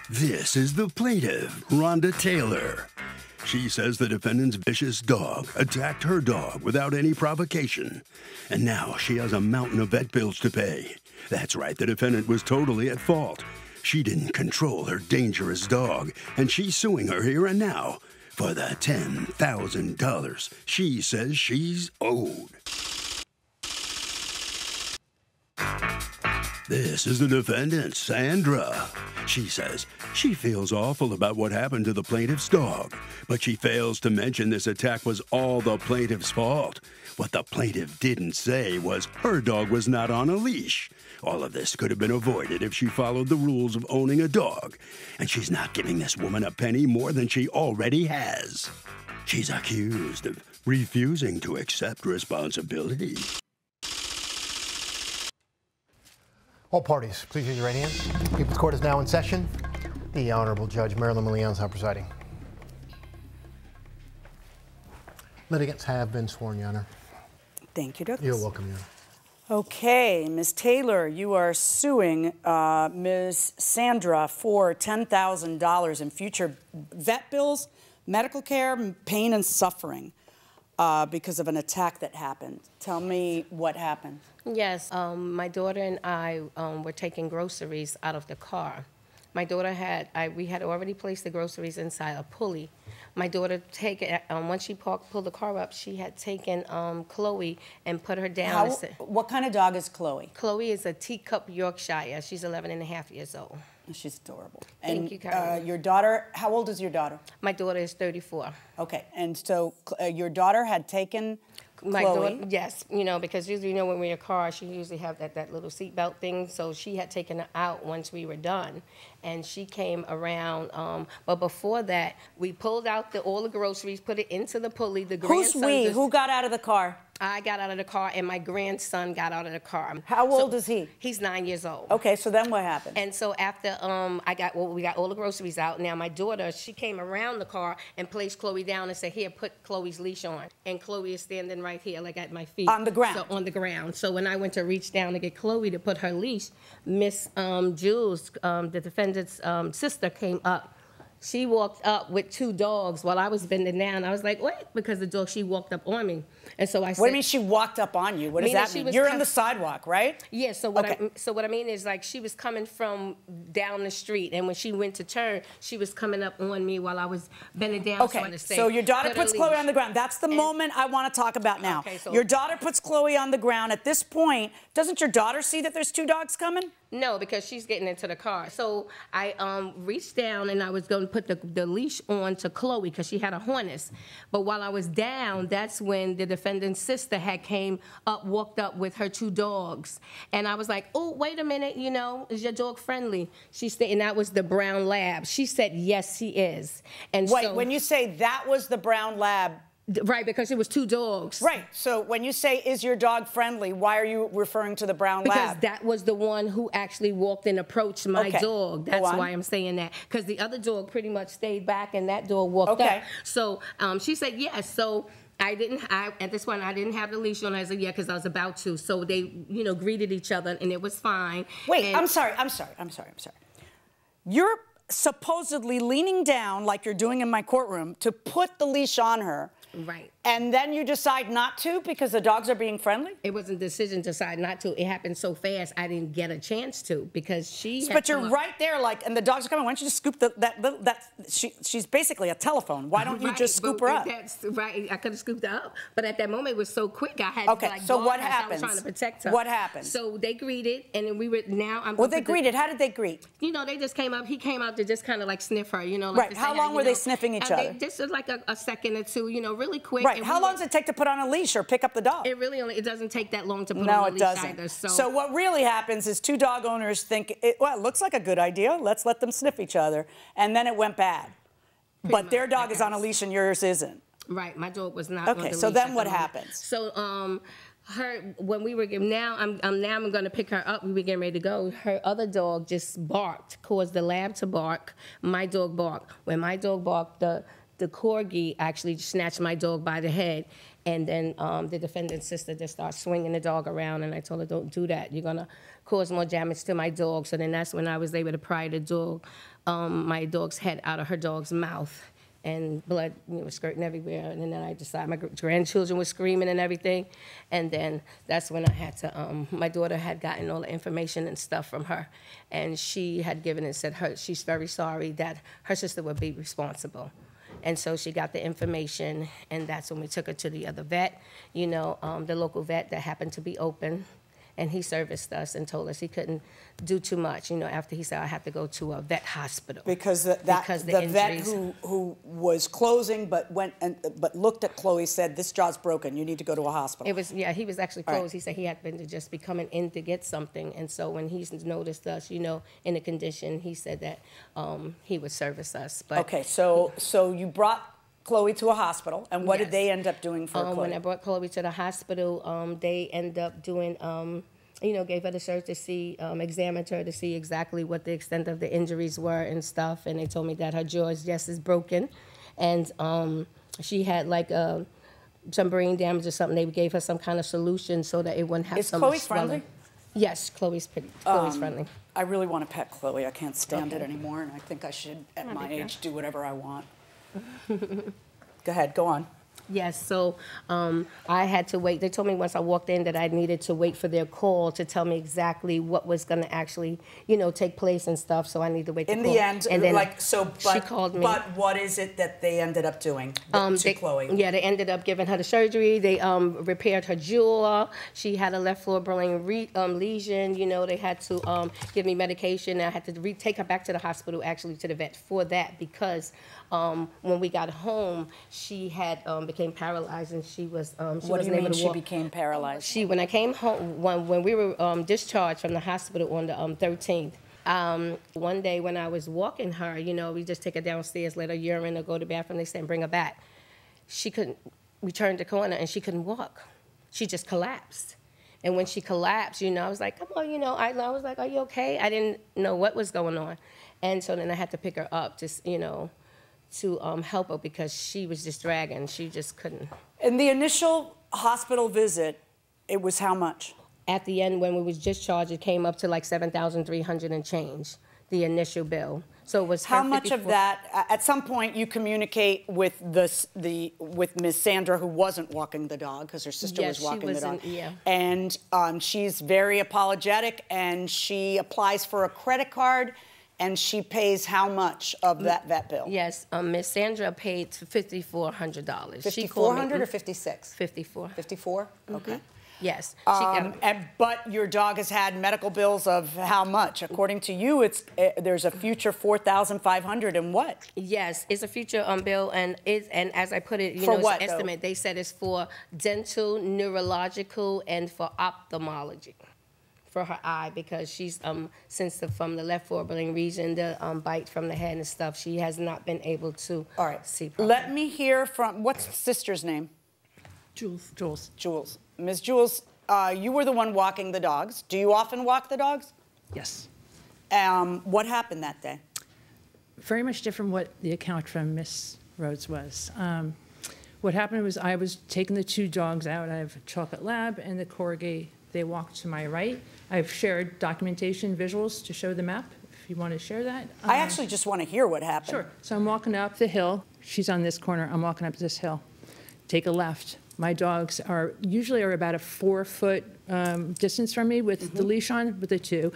This is the plaintiff, Rhonda Taylor. She says the defendant's vicious dog attacked her dog without any provocation. And now she has a mountain of vet bills to pay. That's right, the defendant was totally at fault. She didn't control her dangerous dog, and she's suing her here and now for the $10,000 she says she's owed. This is the defendant, Sandra. She says she feels awful about what happened to the plaintiff's dog, but she fails to mention this attack was all the plaintiff's fault. What the plaintiff didn't say was her dog was not on a leash. All of this could have been avoided if she followed the rules of owning a dog, and she's not giving this woman a penny more than she already has. She's accused of refusing to accept responsibility. All parties, please raise your right hand. People's Court is now in session. The Honorable Judge Marilyn Milian is presiding. Litigants have been sworn, Your Honor. Thank you, Douglas. You're welcome, Your Honor. Okay, Ms. Taylor, you are suing Ms. Sandra for $10,000 in future vet bills, medical care, pain and suffering because of an attack that happened. Tell me what happened. Yes, my daughter and I were taking groceries out of the car. My daughter we had already placed the groceries inside a pulley. My daughter once she pulled the car up, she had taken Chloe and put her down. What kind of dog is Chloe? Chloe is a teacup Yorkshire. She's 11 and a half years old. She's adorable. Thank you, Carol. Your daughter, how old is your daughter? My daughter is 34. Okay, and so your daughter had taken My Chloe. daughter, yes, because usually, when we're in a car, she usually have that little seatbelt thing. So she had taken her out once we were done, and she came around. But before that, we pulled out all the groceries, put it into the pulley. Who's we? Who got out of the car? I got out of the car, and my grandson got out of the car. How old is he? He's 9 years old. Okay, so then what happened? And so after we got all the groceries out. Now my daughter, she came around the car and placed Chloe down and said, "Here, put Chloe's leash on." And Chloe is standing right here, like at my feet. On the ground. So on the ground. So when I went to reach down to get Chloe to put her leash, Miss Jules, the defendant's sister, came up. She walked up with two dogs while I was bending down. I was like, wait, because she walked up on me. And so I said... What do you mean she walked up on you? What does that mean? You're on the sidewalk, right? Yeah, so what I mean is, like, she was coming from down the street, and when she went to turn, she was coming up on me while I was bending down. Okay, so your daughter puts Chloe on the ground. That's the moment I want to talk about now. Okay, so your daughter puts Chloe on the ground. At this point, doesn't your daughter see that there's two dogs coming? No, because she's getting into the car. So I reached down and I was going to put the leash on to Chloe because she had a harness. But while I was down, that's when the defendant's sister had walked up with her two dogs. And I was like, oh, wait a minute, is your dog friendly? She said, and that was the brown lab. She said, yes, he is. And wait, when you say that was the brown lab, right, because it was two dogs. Right. So when you say, is your dog friendly, why are you referring to the brown lab? Because that was the one who actually walked and approached my dog. That's why I'm saying that. Because the other dog pretty much stayed back and that dog walked up. So she said yes. So at this point, I didn't have the leash on. I said, yeah, because I was about to. So they, greeted each other and it was fine. Wait, I'm sorry. You're supposedly leaning down like you're doing in my courtroom to put the leash on her. Right. And then you decide not to because the dogs are being friendly? It wasn't a decision to decide not to. It happened so fast, I didn't get a chance to because she But you're right there, and the dogs are coming. Why don't you just scoop she's basically a telephone. Why don't you just scoop her up? That's right. I could have scooped her up. But at that moment, it was so quick, I had to, so what happens? I was trying to protect her. What happened? So they greeted, and then they greeted. How did they greet? They just came up. He came out to just kind of like sniff her, Right. How long were they sniffing each other? This was like a second or two, really quick. Right. How long does it take to put on a leash or pick up the dog? It doesn't take that long to put on a leash either. So what really happens is two dog owners think, it looks like a good idea. Let's let them sniff each other. And then it went bad. But their dog is on a leash and yours isn't. Right. My dog was not on the leash. Okay, so then what happens? So when we were I'm going to pick her up. We were getting ready to go. Her other dog just barked, caused the lab to bark. My dog barked. When my dog barked, the corgi actually snatched my dog by the head. And then the defendant's sister just started swinging the dog around, and I told her, don't do that. You're going to cause more damage to my dog. So then that's when I was able to pry the dog, my dog's head out of her dog's mouth. And blood, was skirting everywhere. And then I decided my grandchildren were screaming and everything. And then that's when I had to, my daughter had gotten all the information and stuff from her. And she had given and said she's very sorry that her sister would be responsible. And so she got the information, and that's when we took her to the other vet, the local vet that happened to be open. And he serviced us and told us he couldn't do too much, after he said I have to go to a vet hospital. Because the vet who was closing but looked at Chloe said, this jaw's broken, you need to go to a hospital. He was actually closed. Right. He said he had been just be coming in to get something. And so when he noticed us, in a condition, he said that he would service us. But okay, so you brought Chloe to a hospital, and what did they end up doing for Chloe? When I brought Chloe to the hospital, they ended up doing, gave her the search to see, examined her to see exactly what the extent of the injuries were and stuff, and they told me that her jaw is broken, and she had like some brain damage or something. They gave her some kind of solution so that it wouldn't have so much swelling. Is Chloe friendly? Yes, Chloe's friendly. I really want to pet Chloe. I can't stand it anymore, and I think I should, at my age, do whatever I want. Go ahead, go on. Yes, so I had to wait. They told me once I walked in that I needed to wait for their call to tell me exactly what was going to actually, take place and stuff. So I need to wait. In the end, and then she called me. But what is it that they ended up doing to Chloe? Yeah, they ended up giving her the surgery. They repaired her jaw. She had a left forebrain lesion. They had to give me medication. I had to take her back to the hospital, actually to the vet for that, because when we got home, she had became paralyzed, and she wasn't able to walk. What do you mean she became paralyzed? When I came home, when we were discharged from the hospital on the 13th, one day when I was walking her, we just take her downstairs, let her urine or go to the bathroom, they said, bring her back. She couldn't, we turned the corner and she couldn't walk. She just collapsed. And when she collapsed, I was like, come on, I was like, are you okay? I didn't know what was going on. And so then I had to pick her up, just, to help her because she was just dragging. She just couldn't. In the initial hospital visit, it was how much? At the end, when we was discharged, it came up to like $7,300 and change, the initial bill. So it was how much of that? At some point, you communicate with with Ms. Sandra, who wasn't walking the dog because her sister was walking the dog. Yeah. And she's very apologetic, and she applies for a credit card. And she pays how much of that vet bill? Yes, Miss Sandra paid $5,400. $5,400 or 56? 54. 54? Okay. Yes. But your dog has had medical bills of how much? According to you, there's a future $4,500 and what? Yes, it's a future bill, and as I put it, for it's what, an estimate. They said it's for dental, neurological, and for ophthalmology. For her eye, because she's from the left forebrain region, the bite from the head and stuff, she has not been able to see properly. Let me hear from, what's the sister's name? Jules. Jules. Ms. Jules, you were the one walking the dogs. Do you often walk the dogs? Yes. What happened that day? Very much different what the account from Miss Rhodes was. What happened was I was taking the two dogs out. I have a chocolate lab and the corgi. They walked to my right. I've shared documentation visuals to show the map, if you want to share that. I actually just want to hear what happened. Sure. So I'm walking up the hill. She's on this corner. I'm walking up this hill. Take a left. My dogs usually are about a 4-foot distance from me with the leash on, with the two.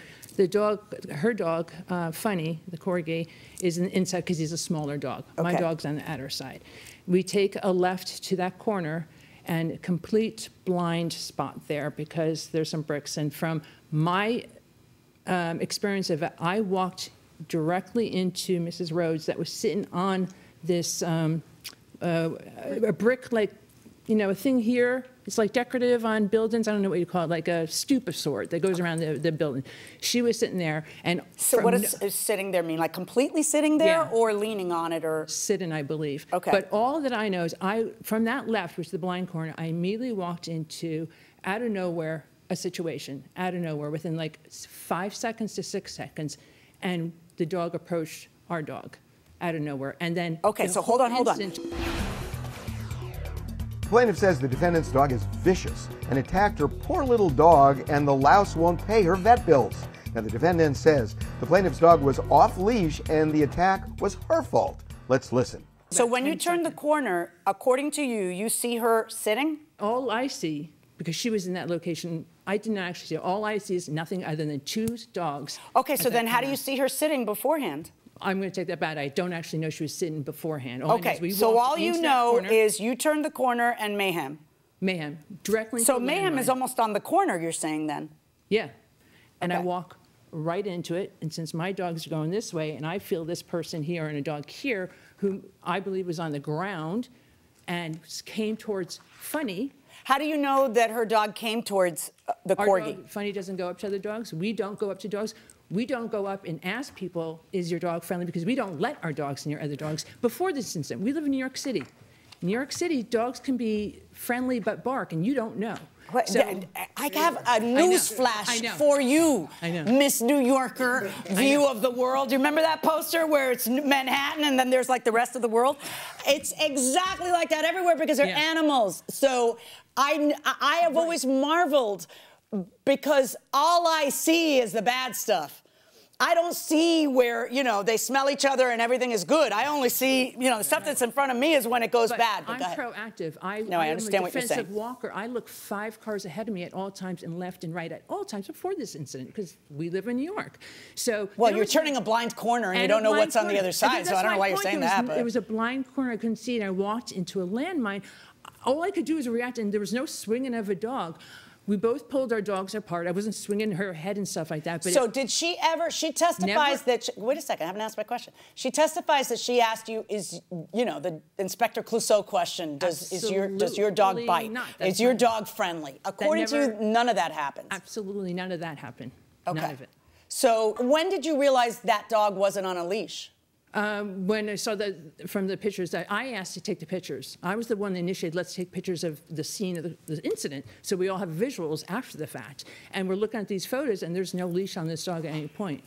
Her dog, Funny, the corgi, is inside because he's a smaller dog. Okay. My dog's on the outer side. We take a left to that corner, and complete blind spot there because there's some bricks. And from my experience of it, I walked directly into Mrs. Rhodes that was sitting on this a brick, like, a thing here. It's like decorative on buildings. I don't know what you call it, like a stoop of sort that goes around the building. She was sitting there. And so what does sitting there mean? Like completely sitting there or leaning on it or? Sitting, I believe. Okay. But all that I know is from that left, which is the blind corner, I immediately walked into, out of nowhere, a situation, out of nowhere, within like 5 seconds to 6 seconds. And the dog approached our dog out of nowhere. And then. Okay, so hold on. plaintiff says the defendant's dog is vicious and attacked her poor little dog, and the louse won't pay her vet bills. Now, the defendant says the plaintiff's dog was off leash and the attack was her fault. Let's listen. So when you turn the corner, according to you, you see her sitting? All I see, because she was in that location, I did not actually see her. All I see is nothing other than 2 dogs. Okay, so then how do you see her sitting beforehand? I'm going to take that back. I don't actually know she was sitting beforehand. Okay, so all you know is you turned the corner and mayhem. Mayhem. Directly So into the mayhem landmine. is almost on the corner, you're saying then? Yeah. And I Okay. walk right into it, and since my dogs are going this way, and I feel this person here and a dog here, who I believe was on the ground and came towards Funny. How do you know that her dog came towards the Our corgi? dog, Funny doesn't go up to other dogs. We don't go up to dogs. We don't go up and ask people, is your dog friendly? Because we don't let our dogs near other dogs. Before this incident, we live in New York City. In New York City, dogs can be friendly but bark, and you don't know. So, I have a news flash for you, Miss New Yorker, view of the world. Do you remember that poster where it's Manhattan and then there's like the rest of the world? It's exactly like that everywhere because they're animals. So I have always marveled because all I see is the bad stuff. I don't see where, you know, they smell each other and everything is good. I only see, you know, the stuff that's in front of me is when it goes bad. I'm proactive. I understand what you're saying. I'm a defensive walker. I look 5 cars ahead of me at all times and left and right at all times before this incident because we live in New York. So well, you're turning a blind corner and you don't know what's on the other side, so I don't know why you're saying that. But it was a blind corner I couldn't see, and I walked into a landmine. All I could do was react, and there was no swinging of a dog. We both pulled our dogs apart. I wasn't swinging her head and stuff like that. But so did she ever? She testifies that. Wait a second, I haven't asked my question. She testifies that she asked you, is you know the Inspector Clouseau question? Does your dog bite? Is your dog friendly? According to you, none of that happens. Absolutely, none of that happened. Okay. None of it. So when did you realize that dog wasn't on a leash? When I saw that from the pictures, that I asked to take the pictures. I was the one that initiated, let's take pictures of the scene of the incident, so we all have visuals after the fact. And we're looking at these photos, and there's no leash on this dog at any point.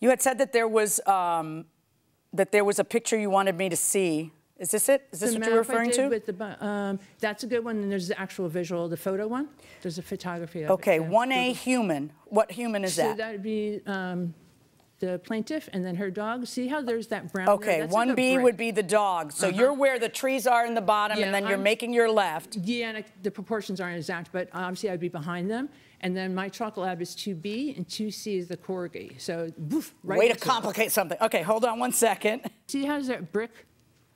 You had said that there was a picture you wanted me to see. Is this it? Is this what you're referring to? With the, that's a good one, and there's the actual visual, the photo one. There's a photography of okay, it. 1A human. What human is that? So that would be the plaintiff and then her dog. See how there's that brown? Okay, 1B would be the dog. So you're where the trees are in the bottom, and then you're making your left. Yeah, and the proportions aren't exact, but obviously I'd be behind them. And then my chocolate lab is 2B, and 2C is the corgi. So, woof, right. Way to complicate something. Okay, hold on one second. See how there's that brick?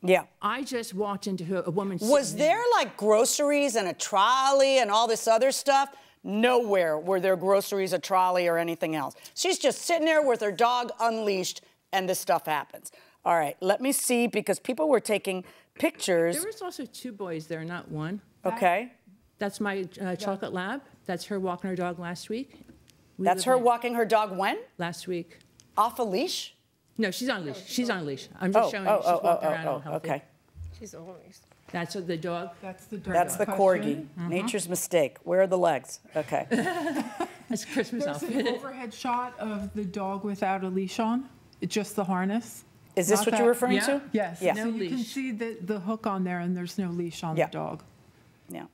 Yeah. I just walked into a woman. Was there like groceries and a trolley and all this other stuff? Nowhere were there groceries, a trolley, or anything else. She's just sitting there with her dog unleashed, and this stuff happens. All right, let me see, because people were taking pictures. There was also 2 boys there, not 1. Okay. That's my chocolate lab. That's her walking her dog last week. That's her walking her dog when? Last week. Off a leash? No, she's on a leash. She's on a leash. I'm just showing you she's walking around all healthy. Okay. She's always. That's the dog? That's the dog. That's the corgi. Nature's mistake. Where are the legs? Okay. That's Christmas There's outfit. an overhead shot of the dog without a leash on, just the harness. Is this what you're referring to? Yes. Yeah. So you can see the hook on there, and there's no leash on the dog. Yeah.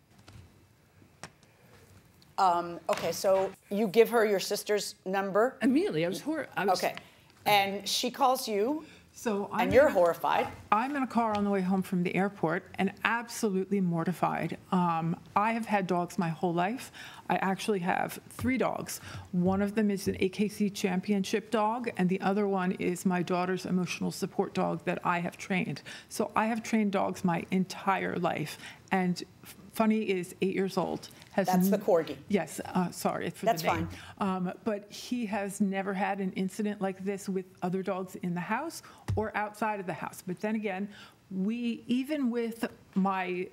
Okay, so you give her your sister's number? Immediately. I was okay. And she calls you, so and you're horrified. I'm in a car on the way home from the airport and absolutely mortified. I have had dogs my whole life. I actually have 3 dogs. One of them is an AKC championship dog, and the other one is my daughter's emotional support dog that I have trained. So I have trained dogs my entire life. And Funny is 8 years old. That's the corgi. Yes, sorry for the name. That's fine. But he has never had an incident like this with other dogs in the house or outside of the house. But then again, even with my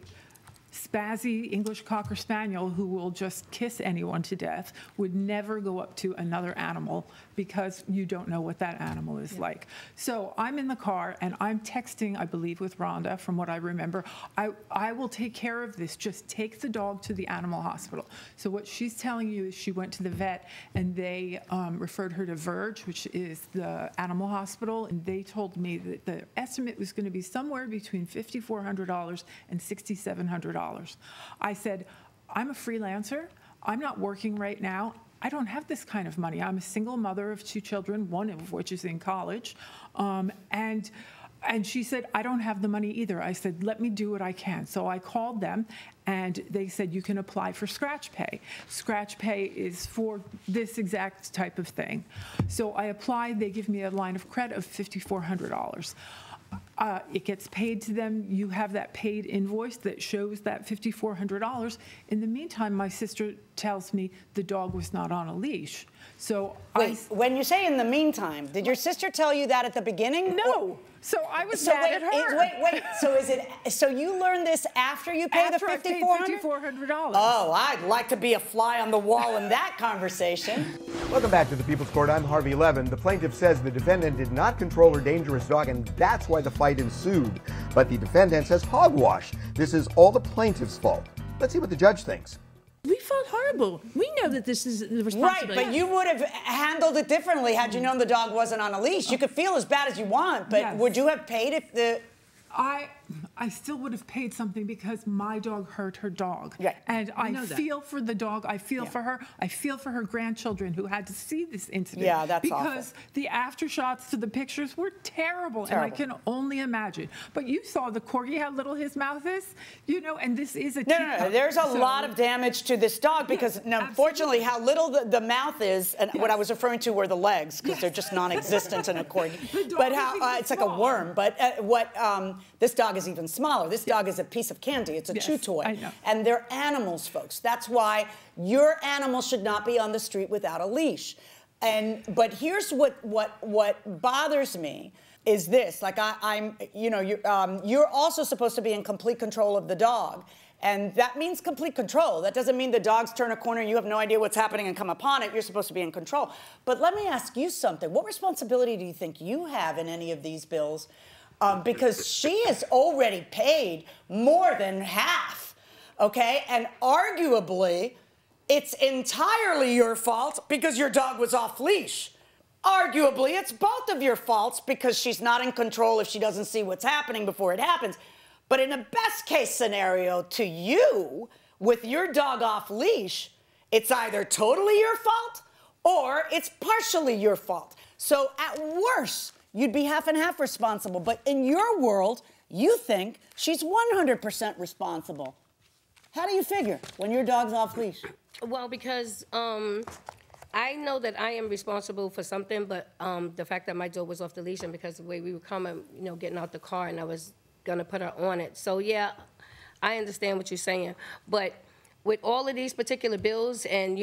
spazzy English Cocker Spaniel who will just kiss anyone to death would never go up to another animal because you don't know what that animal is like. So I'm in the car and I'm texting, I believe, with Rhonda, from what I remember. I will take care of this. Just take the dog to the animal hospital. So what she's telling you is she went to the vet and they referred her to Verge, which is the animal hospital, and they told me that the estimate was going to be somewhere between $5,400 and $6,700. I said, I'm a freelancer. I'm not working right now. I don't have this kind of money. I'm a single mother of 2 children, one of which is in college. And she said, I don't have the money either. I said, let me do what I can. So I called them, and they said, you can apply for scratch pay. Scratch pay is for this exact type of thing. So I applied. They give me a line of credit of $5,400. It gets paid to them. You have that paid invoice that shows that $5,400. In the meantime, my sister tells me the dog was not on a leash. So wait, when you say in the meantime, did your sister tell you that at the beginning? No. So I was mad at her. Wait. So is it? So you learned this after you paid the $5,400? Oh, I'd like to be a fly on the wall in that conversation. Welcome back to the People's Court. I'm Harvey Levin. The plaintiff says the defendant did not control her dangerous dog, and that's why the fight ensued. But the defendant says hogwash. This is all the plaintiff's fault. Let's see what the judge thinks. We felt horrible. We know that this is the responsibility. Right, but you would have handled it differently had you known the dog wasn't on a leash. You could feel as bad as you want, but would you have paid if the... I still would have paid something because my dog hurt her dog. Right. And I feel for the dog. I feel for her. I feel for her grandchildren who had to see this incident. Yeah, that's awful. Because the aftershots to the pictures were terrible. And I can only imagine. But you saw the corgi, how little his mouth is, you know, and this is a teacup. No. There's a lot of damage to this dog because, unfortunately, how little the mouth is, and what I was referring to were the legs because they're just non-existent in a corgi. But how it's like a worm. But this dog is even smaller. This dog is a piece of candy. It's a chew toy. I know. And they're animals, folks. That's why your animal should not be on the street without a leash. But here's what bothers me is this. Like you're also supposed to be in complete control of the dog. And that means complete control. That doesn't mean the dogs turn a corner and you have no idea what's happening and come upon it. You're supposed to be in control. But let me ask you something. What responsibility do you think you have in any of these bills? Because she has already paid more than half, okay? And arguably, it's entirely your fault because your dog was off leash. Arguably, it's both of your faults because she's not in control if she doesn't see what's happening before it happens. But in a best case scenario to you, with your dog off leash, it's either totally your fault or it's partially your fault. So at worst, you'd be half and half responsible. But in your world, you think she's 100% responsible. How do you figure when your dog's off leash? Well, because I know that I am responsible for something, but the fact that my dog was off the leash and because the way we were coming, getting out the car and I was going to put her on it. So, yeah, I understand what you're saying. But with all of these particular bills and,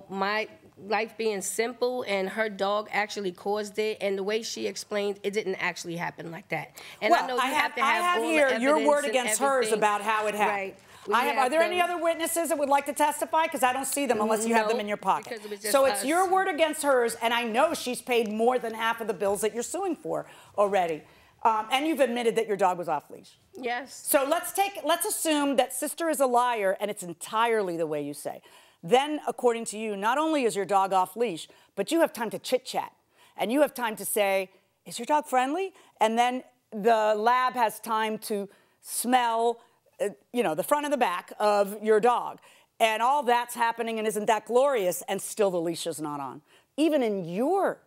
my life being simple and her dog actually caused it, and the way she explained, it didn't actually happen like that. And well, I know you have to have all here the your word evidence against and hers everything. about how it happened. Right. Are there any other witnesses that would like to testify? Because I don't see them unless you have them in your pocket. So it's your word against hers, and I know she's paid more than half of the bills that you're suing for already. And you've admitted that your dog was off leash. Yes. So let's assume that sister is a liar and it's entirely the way you say. Then, according to you, not only is your dog off leash, but you have time to chit chat. And you have time to say, is your dog friendly? And then the lab has time to smell, the front and the back of your dog. And all that's happening, and isn't that glorious? And still the leash is not on. Even in your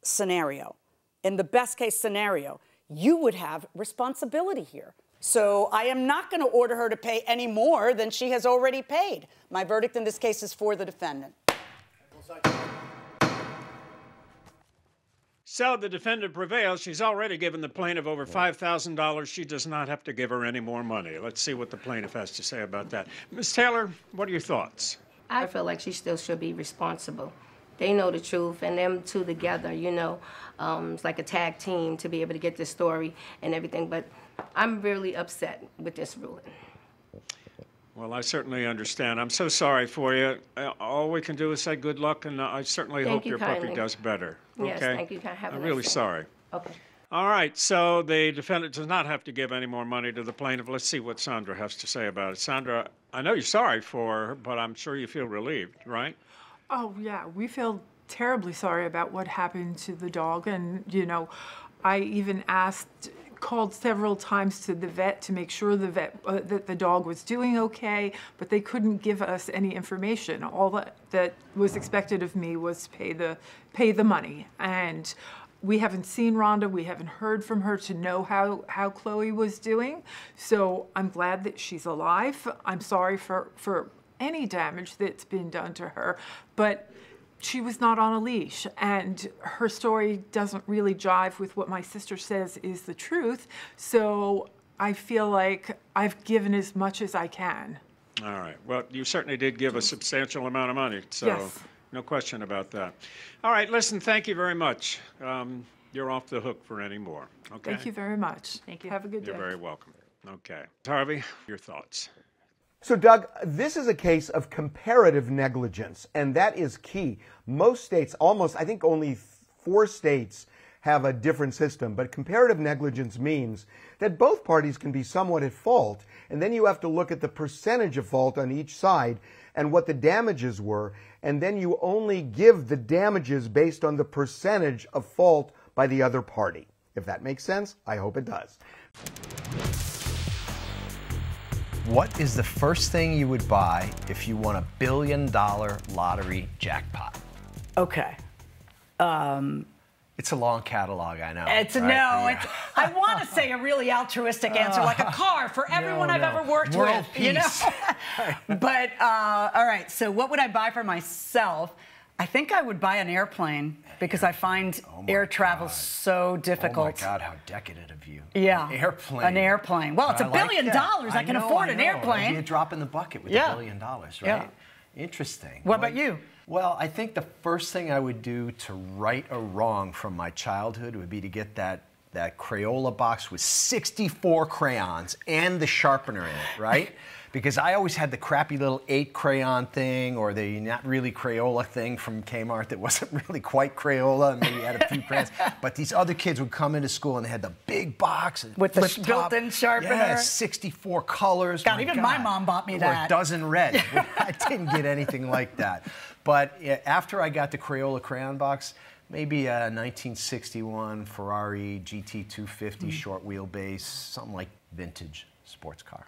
scenario, in the best case scenario, you would have responsibility here. So I am not going to order her to pay any more than she has already paid. My verdict in this case is for the defendant. So the defendant prevails. She's already given the plaintiff over $5,000. She does not have to give her any more money. Let's see what the plaintiff has to say about that. Ms. Taylor, what are your thoughts? I feel like she still should be responsible. They know the truth, and them two together, it's like a tag team to be able to get this story and everything. But I'm really upset with this ruling. Well, I certainly understand. I'm so sorry for you. All we can do is say good luck, and I certainly hope your puppy does better. Yes, okay? thank you. Have a I'm nice really day. sorry. Okay. All right, so the defendant does not have to give any more money to the plaintiff. Let's see what Sandra has to say about it. Sandra, I know you're sorry for her, but I'm sure you feel relieved, right? Oh, yeah, we feel terribly sorry about what happened to the dog. And, you know, I even called several times to the vet to make sure that the dog was doing okay, but they couldn't give us any information. All that was expected of me was pay the money. And we haven't seen Rhonda. We haven't heard from her to know how Chloe was doing. So I'm glad that she's alive. I'm sorry for any damage that's been done to her, but she was not on a leash, and her story doesn't really jive with what my sister says is the truth. So I feel like I've given as much as I can. All right. Well, you certainly did give a substantial amount of money, so Yes. no question about that. All right, listen, thank you very much. You're off the hook for any more, okay? Thank you very much. Thank you. Have a good day. You're very welcome. Okay. Harvey, your thoughts? So, Doug, this is a case of comparative negligence, and that is key. Most states, I think only 4 states have a different system, but comparative negligence means that both parties can be somewhat at fault, and then you have to look at the percentage of fault on each side and what the damages were, and then you only give the damages based on the percentage of fault by the other party. If that makes sense, I hope it does. What is the first thing you would buy if you won $1 billion lottery jackpot? Okay. It's a long catalog, I know. I want to say a really altruistic answer, like a car for everyone I've ever worked World with. You know? peace. But, all right, so what would I buy for myself? I think I would buy an airplane because I find air travel so difficult. Oh my God, how decadent of you. Yeah. An airplane. An airplane. Well, it's $1 billion. I can afford an airplane. It'd be a drop in the bucket with $1 billion, right? Yeah. Interesting. What about you? Well, I think the first thing I would do to right a wrong from my childhood would be to get that Crayola box with 64 crayons and the sharpener in it, right? Because I always had the crappy little 8 crayon thing or the not really Crayola thing from Kmart that wasn't really quite Crayola and maybe had a few crayons. But these other kids would come into school and they had the big box with the built-in sharpener. Yeah, 64 colors. God, even my mom bought me that. Or a dozen red. I didn't get anything like that. But after I got the Crayola crayon box, maybe a 1961 Ferrari GT250 short wheelbase, something like vintage sports car.